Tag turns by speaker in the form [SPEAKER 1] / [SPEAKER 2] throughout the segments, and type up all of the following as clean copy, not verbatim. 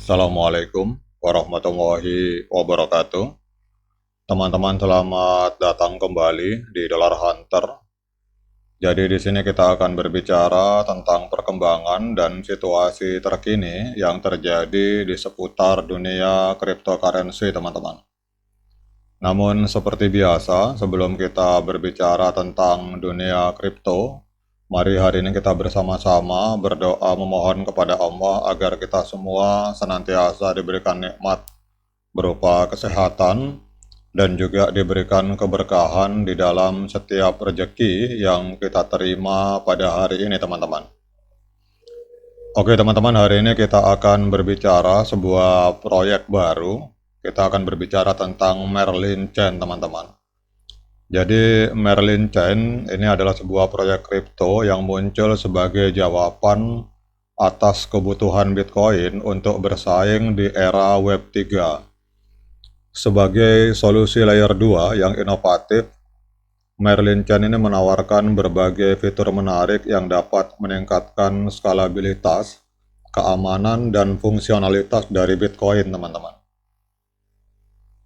[SPEAKER 1] Assalamualaikum warahmatullahi wabarakatuh. Teman-teman selamat datang kembali di Dollar Hunter. Jadi di sini kita akan berbicara tentang perkembangan dan situasi terkini yang terjadi di seputar dunia cryptocurrency, teman-teman. Namun seperti biasa, sebelum kita berbicara tentang dunia kripto, mari hari ini kita bersama-sama berdoa memohon kepada Allah agar kita semua senantiasa diberikan nikmat berupa kesehatan dan juga diberikan keberkahan di dalam setiap rezeki yang kita terima pada hari ini, teman-teman. Oke, teman-teman, hari ini kita akan berbicara sebuah proyek baru. Kita akan berbicara tentang Merlin Chain, teman-teman. Jadi Merlin Chain ini adalah sebuah proyek kripto yang muncul sebagai jawaban atas kebutuhan Bitcoin untuk bersaing di era Web 3. Sebagai solusi layer 2 yang inovatif, Merlin Chain ini menawarkan berbagai fitur menarik yang dapat meningkatkan skalabilitas, keamanan, dan fungsionalitas dari Bitcoin, teman-teman.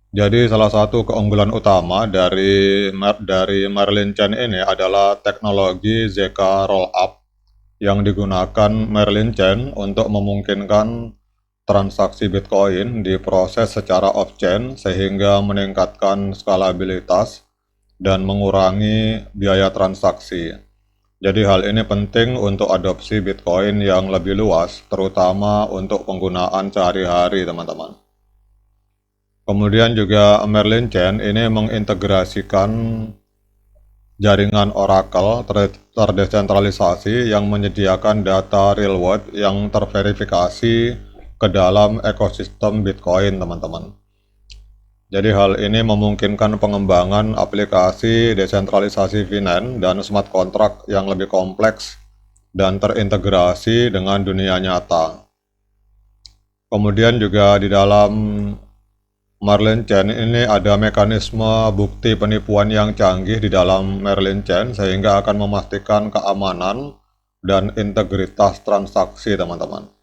[SPEAKER 1] Jadi salah satu keunggulan utama dari Merlin Chain ini adalah teknologi ZK Rollup yang digunakan Merlin Chain untuk memungkinkan transaksi Bitcoin diproses secara off-chain sehingga meningkatkan skalabilitas dan mengurangi biaya transaksi. Jadi hal ini penting untuk adopsi Bitcoin yang lebih luas, terutama untuk penggunaan sehari-hari, teman-teman. Kemudian juga Merlin Chain ini mengintegrasikan jaringan Oracle terdesentralisasi yang menyediakan data real world yang terverifikasi ke dalam ekosistem Bitcoin, teman-teman. Jadi hal ini memungkinkan pengembangan aplikasi desentralisasi finance dan smart contract yang lebih kompleks dan terintegrasi dengan dunia nyata. Kemudian juga di dalam Merlin Chain ini ada mekanisme bukti penipuan yang canggih di dalam Merlin Chain sehingga akan memastikan keamanan dan integritas transaksi, teman-teman.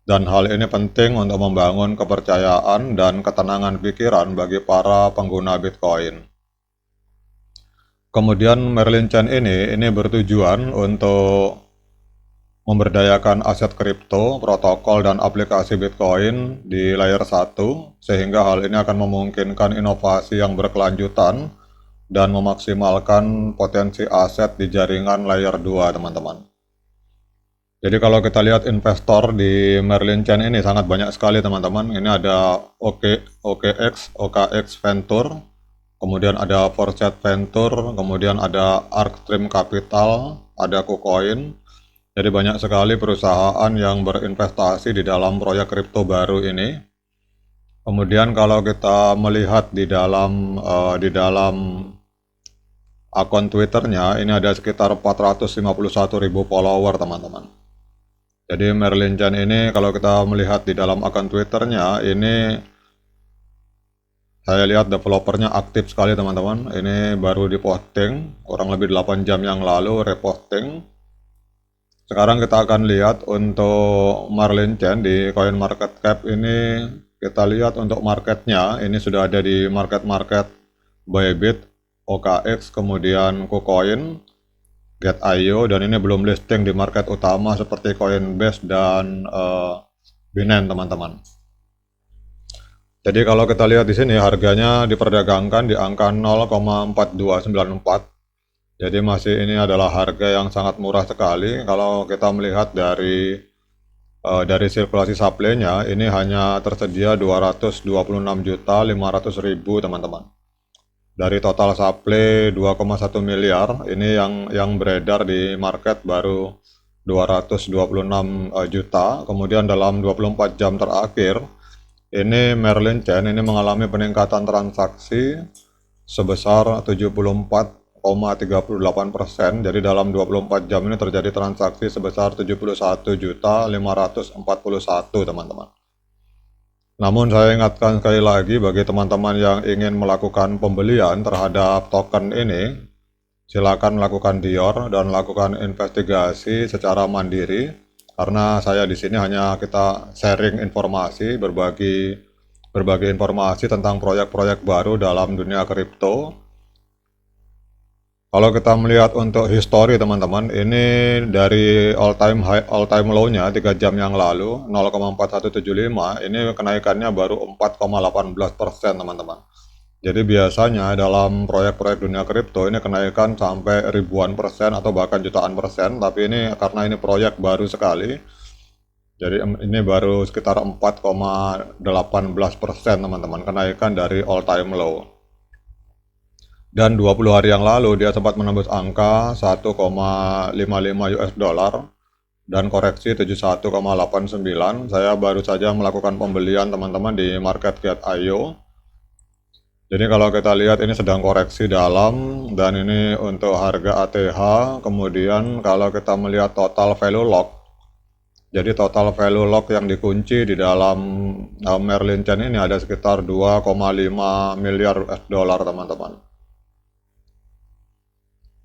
[SPEAKER 1] Dan hal ini penting untuk membangun kepercayaan dan ketenangan pikiran bagi para pengguna Bitcoin. Kemudian Merlin Chain ini bertujuan untuk memberdayakan aset kripto, protokol, dan aplikasi Bitcoin di layer 1, sehingga hal ini akan memungkinkan inovasi yang berkelanjutan dan memaksimalkan potensi aset di jaringan layer 2, teman-teman. Jadi kalau kita lihat investor di Merlin Chain ini sangat banyak sekali, teman-teman. Ini ada OKX Venture, kemudian ada Foresight Venture, kemudian ada Arctrim Capital, ada KuCoin. Jadi banyak sekali perusahaan yang berinvestasi di dalam proyek kripto baru ini. Kemudian kalau kita melihat di dalam akun Twitternya, ini ada sekitar 451.000 follower, teman-teman. Jadi Merlin Chain ini kalau kita melihat di dalam akun Twitternya, ini saya lihat developernya aktif sekali, teman-teman. Ini baru diposting, kurang lebih 8 jam yang lalu reposting. Sekarang kita akan lihat untuk Merlin Chain di CoinMarketCap ini, kita lihat untuk marketnya, ini sudah ada di market Bybit, OKX, kemudian KuCoin, Get.io, dan ini belum listing di market utama seperti Coinbase dan Binance, teman-teman. Jadi kalau kita lihat di sini harganya diperdagangkan di angka 0,4294. Jadi masih ini adalah harga yang sangat murah sekali. Kalau kita melihat dari sirkulasi supply-nya, ini hanya tersedia 226.500.000, teman-teman. Dari total supply 2,1 miliar, ini yang beredar di market baru 226 juta. Kemudian dalam 24 jam terakhir, ini Merlin Chain ini mengalami peningkatan transaksi sebesar 74,38%. Jadi dalam 24 jam ini terjadi transaksi sebesar 71.541, teman-teman. Namun saya ingatkan sekali lagi bagi teman-teman yang ingin melakukan pembelian terhadap token ini, silakan lakukan Dior dan lakukan investigasi secara mandiri karena saya di sini hanya kita sharing informasi, berbagi informasi tentang proyek-proyek baru dalam dunia kripto. Kalau kita melihat untuk history teman-teman, ini dari all time high, all time low-nya 3 jam yang lalu 0,4175, ini kenaikannya baru 4,18% teman-teman. Jadi biasanya dalam proyek-proyek dunia kripto ini kenaikan sampai ribuan persen atau bahkan jutaan persen, tapi ini karena ini proyek baru sekali, jadi ini baru sekitar 4,18% teman-teman, kenaikan dari all time low. Dan 20 hari yang lalu dia sempat menembus angka 1,55 US dollar dan koreksi 71,89. Saya baru saja melakukan pembelian teman-teman di MarketGate.io. Jadi kalau kita lihat ini sedang koreksi dalam, dan ini untuk harga ATH. Kemudian kalau kita melihat total value lock, jadi total value lock yang dikunci di dalam Merlin Chain ini ada sekitar 2,5 miliar US dollar teman-teman.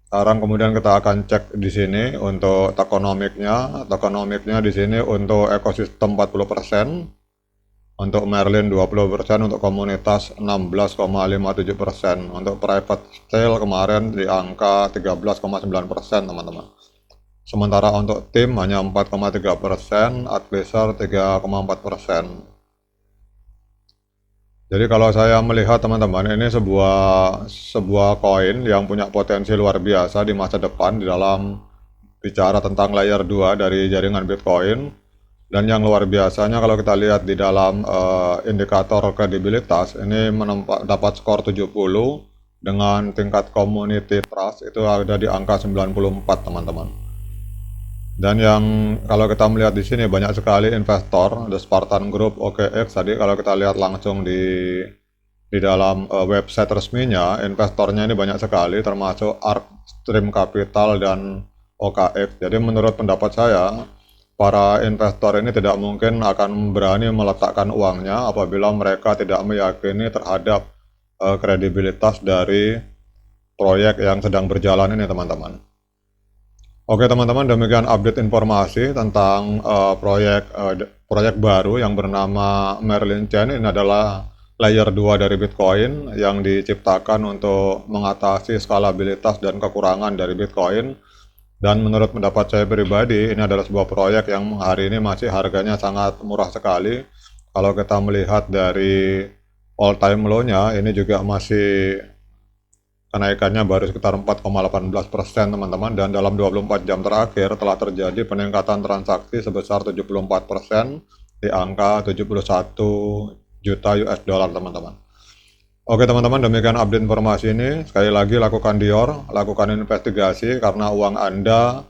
[SPEAKER 1] Sekarang kemudian kita akan cek di sini untuk tokenomiknya. Tokenomiknya di sini untuk ekosistem 40%, untuk Merlin 20%, untuk komunitas 16,57%, untuk private sale kemarin di angka 13,9% teman-teman. Sementara untuk tim hanya 4,3%, advisor 3,4%. Jadi kalau saya melihat teman-teman, ini sebuah koin yang punya potensi luar biasa di masa depan di dalam bicara tentang layer 2 dari jaringan Bitcoin. Dan yang luar biasanya kalau kita lihat di dalam indikator kredibilitas, ini dapat skor 70 dengan tingkat community trust itu ada di angka 94 teman-teman. Dan yang kalau kita melihat di sini banyak sekali investor, The Spartan Group, OKX. Tadi kalau kita lihat langsung di dalam website resminya, investornya ini banyak sekali, termasuk ARK, Stream Capital, dan OKX. Jadi menurut pendapat saya, para investor ini tidak mungkin akan berani meletakkan uangnya apabila mereka tidak meyakini terhadap kredibilitas dari proyek yang sedang berjalan ini teman-teman. Oke teman-teman, demikian update informasi tentang proyek baru yang bernama Merlin Chain. Ini adalah layer 2 dari Bitcoin yang diciptakan untuk mengatasi skalabilitas dan kekurangan dari Bitcoin. Dan menurut pendapat saya pribadi, ini adalah sebuah proyek yang hari ini masih harganya sangat murah sekali. Kalau kita melihat dari all time low-nya, ini juga masih kenaikannya baru sekitar 4,18% teman-teman, dan dalam 24 jam terakhir telah terjadi peningkatan transaksi sebesar 74% di angka 71 juta US dollar teman-teman. Oke teman-teman, demikian update informasi ini. Sekali lagi lakukan DIOR, lakukan investigasi karena uang Anda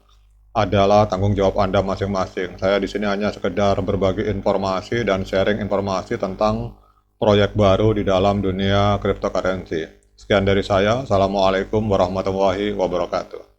[SPEAKER 1] adalah tanggung jawab Anda masing-masing. Saya di sini hanya sekedar berbagi informasi dan sharing informasi tentang proyek baru di dalam dunia cryptocurrency. Sekian dari saya. Assalamualaikum warahmatullahi wabarakatuh.